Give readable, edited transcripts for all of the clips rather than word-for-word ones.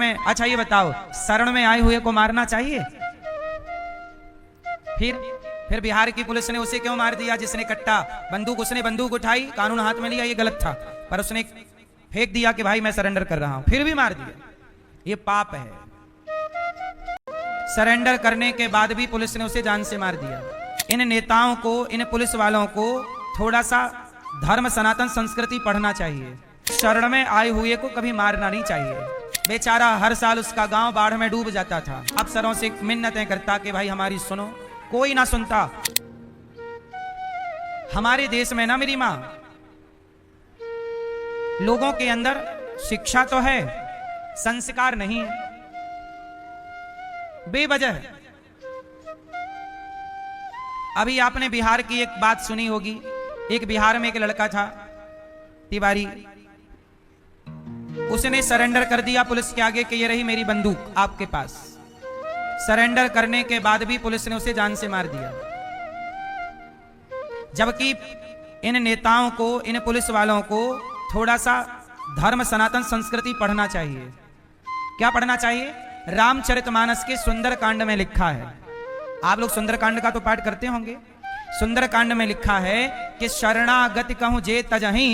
में, अच्छा ये बताओ, शरण में आए हुए को मारना चाहिए? फिर बिहार की पुलिस ने उसे क्यों मार दिया? जिसने कट्टा बंदूक, उसने बंदूक उठाई, कानून हाथ में लिया, ये गलत था, पर उसने फेंक दिया कि भाई मैं सरेंडर कर रहा हूं, फिर भी मार दिया। ये पाप है। सरेंडर करने के बाद भी पुलिस ने उसे जान से मार दिया। इन नेताओं को, इन पुलिस वालों को थोड़ा सा धर्म, सनातन संस्कृति पढ़ना चाहिए। शरण में आए हुए को कभी मारना नहीं चाहिए। बेचारा हर साल उसका गांव बाढ़ में डूब जाता था, अफसरों से मिन्नतें करता कि भाई हमारी सुनो, कोई ना सुनता। हमारे देश में ना मेरी मां, लोगों के अंदर शिक्षा तो है, संस्कार नहीं है। बेवजह अभी आपने बिहार की एक बात सुनी होगी। एक बिहार में एक लड़का था तिवारी, उसने सरेंडर कर दिया पुलिस के आगे कि ये रही मेरी बंदूक आपके पास। सरेंडर करने के बाद भी पुलिस ने उसे जान से मार दिया। जबकि इन नेताओं को, इन पुलिस वालों को थोड़ा सा धर्म, सनातन संस्कृति पढ़ना चाहिए। क्या पढ़ना चाहिए? रामचरितमानस के सुंदरकांड में लिखा है, आप लोग सुंदरकांड का तो पाठ करते होंगे। सुंदरकांड में लिखा है कि शरणागति कहूं जे तजहि,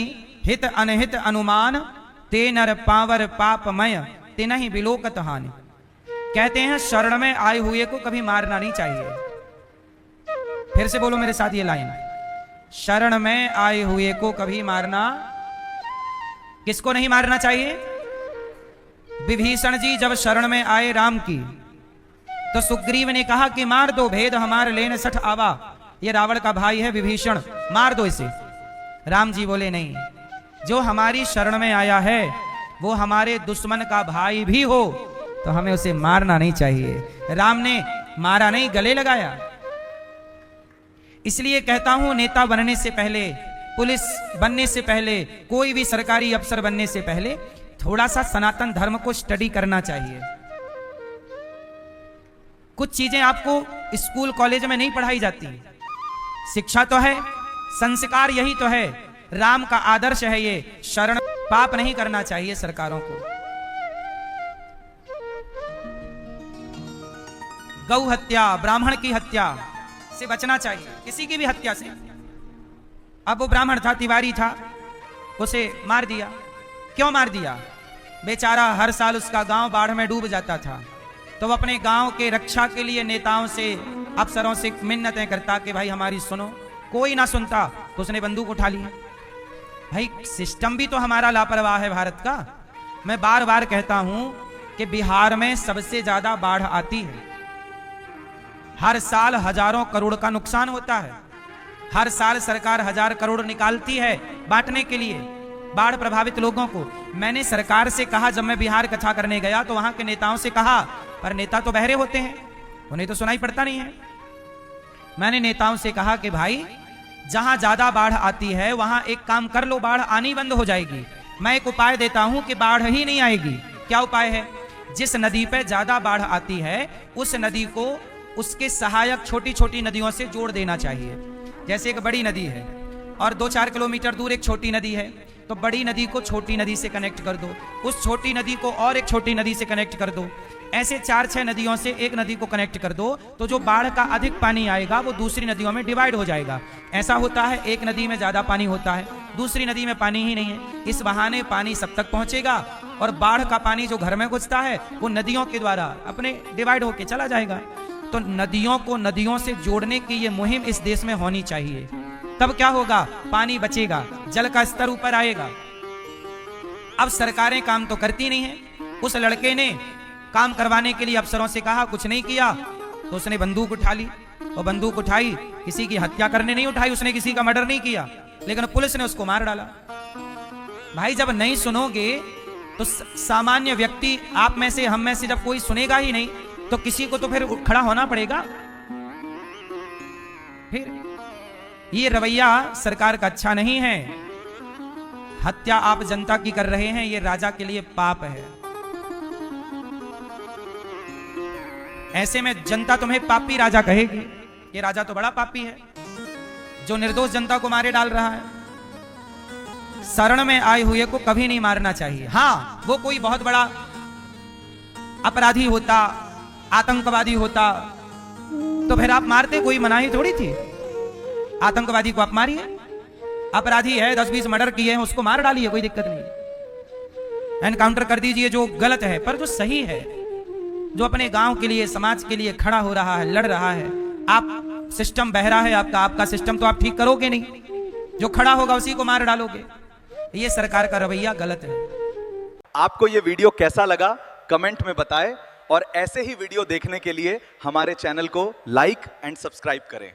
हित अनहित अनुमान, ते नर पावर पापमय, ते नहीं बिलोकत हानि। कहते हैं शरण में आए हुए को कभी मारना नहीं चाहिए। फिर से बोलो मेरे साथ ये लाइन, शरण में आए हुए को कभी मारना, किसको नहीं मारना चाहिए? विभीषण जी जब शरण में आए राम की, तो सुग्रीव ने कहा कि मार दो, भेद हमार लेन सठ आवा, ये रावण का भाई है विभीषण, मार दो इसे। राम जी बोले नहीं, जो हमारी शरण में आया है वो हमारे दुश्मन का भाई भी हो तो हमें उसे मारना नहीं चाहिए। राम ने मारा नहीं, गले लगाया। इसलिए कहता हूं, नेता बनने से पहले, पुलिस बनने से पहले, कोई भी सरकारी अफसर बनने से पहले थोड़ा सा सनातन धर्म को स्टडी करना चाहिए। कुछ चीजें आपको स्कूल कॉलेज में नहीं पढ़ाई जाती। शिक्षा तो है, संस्कार यही तो है, राम का आदर्श है ये। शरण, पाप नहीं करना चाहिए सरकारों को। गौ हत्या, ब्राह्मण की हत्या से बचना चाहिए, किसी की भी हत्या से। अब वो ब्राह्मण था, तिवारी था, उसे मार दिया। क्यों मार दिया? बेचारा हर साल उसका गांव बाढ़ में डूब जाता था, तो वो अपने गांव के रक्षा के लिए नेताओं से, अफसरों से मिन्नतें करता कि भाई हमारी सुनो, कोई ना सुनता, तो उसने बंदूक उठा ली। भाई सिस्टम भी तो हमारा लापरवाह है भारत का। मैं बार बार कहता हूं कि बिहार में सबसे ज्यादा बाढ़ आती है। हर साल हजारों करोड़ का नुकसान होता है। हर साल सरकार 1000 करोड़ निकालती है बांटने के लिए बाढ़ प्रभावित लोगों को। मैंने सरकार से कहा, जब मैं बिहार कथा करने गया तो वहां के नेताओं से कहा, पर नेता तो बहरे होते हैं, उन्हें तो सुनाई पड़ता नहीं है। मैंने नेताओं से कहा कि भाई जहां ज्यादा बाढ़ आती है वहां एक काम कर लो, बाढ़ आनी बंद हो जाएगी। मैं एक उपाय देता हूं कि बाढ़ ही नहीं आएगी। क्या उपाय है? जिस नदी पे ज्यादा बाढ़ आती है उस नदी को उसके सहायक छोटी छोटी नदियों से जोड़ देना चाहिए। जैसे एक बड़ी नदी है और 2-4 किलोमीटर दूर एक छोटी नदी है, तो बड़ी नदी को छोटी नदी से कनेक्ट कर दो, उस छोटी नदी को और एक छोटी नदी से कनेक्ट कर दो, ऐसे 4-6 नदियों से एक नदी को कनेक्ट कर दो, तो जो बाढ़ का अधिक पानी आएगा वो दूसरी नदियों में डिवाइड हो जाएगा। ऐसा होता है, एक नदी में ज्यादा पानी होता है, दूसरी नदी में पानी ही नहीं है। इस बहाने पानी सब तक पहुंचेगा और बाढ़ का पानी जो घर में घुसता है वो नदियों के द्वारा अपने डिवाइड होके चला जाएगा। तो नदियों को नदियों से जोड़ने की ये मुहिम इस देश में होनी चाहिए। तब क्या होगा? पानी बचेगा, जल का स्तर ऊपर आएगा। अब सरकारें काम तो करती नहीं है। उस लड़के ने काम करवाने के लिए अफसरों से कहा, कुछ नहीं किया, तो उसने बंदूक उठा ली। और बंदूक उठाई, किसी की हत्या करने नहीं उठाई, उसने किसी का मर्डर नहीं किया, लेकिन पुलिस ने उसको मार डाला। भाई जब नहीं सुनोगे तो सामान्य व्यक्ति, आप में से, हम में से जब कोई सुनेगा ही नहीं तो किसी को तो फिर खड़ा होना पड़ेगा। फिर ये रवैया सरकार का अच्छा नहीं है। हत्या आप जनता की कर रहे हैं, ये राजा के लिए पाप है। ऐसे में जनता तुम्हें पापी राजा कहेगी। ये राजा तो बड़ा पापी है जो निर्दोष जनता को मारे डाल रहा है। शरण में आए हुए को कभी नहीं मारना चाहिए। हाँ, वो कोई बहुत बड़ा अपराधी होता, आतंकवादी होता, तो फिर आप मारते, कोई मनाही थोड़ी थी। आतंकवादी को आप मारिए, अपराधी है 10-20 मर्डर किए हैं उसको मार डालिए, कोई दिक्कत नहीं, एनकाउंटर कर दीजिए जो गलत है। पर जो सही है, जो अपने गांव के लिए, समाज के लिए खड़ा हो रहा है, लड़ रहा है, आप सिस्टम बहरा है आपका सिस्टम तो आप ठीक करोगे नहीं, जो खड़ा होगा उसी को मार डालोगे। ये सरकार का रवैया गलत है। आपको ये वीडियो कैसा लगा कमेंट में बताएं और ऐसे ही वीडियो देखने के लिए हमारे चैनल को लाइक एंड सब्सक्राइब करें।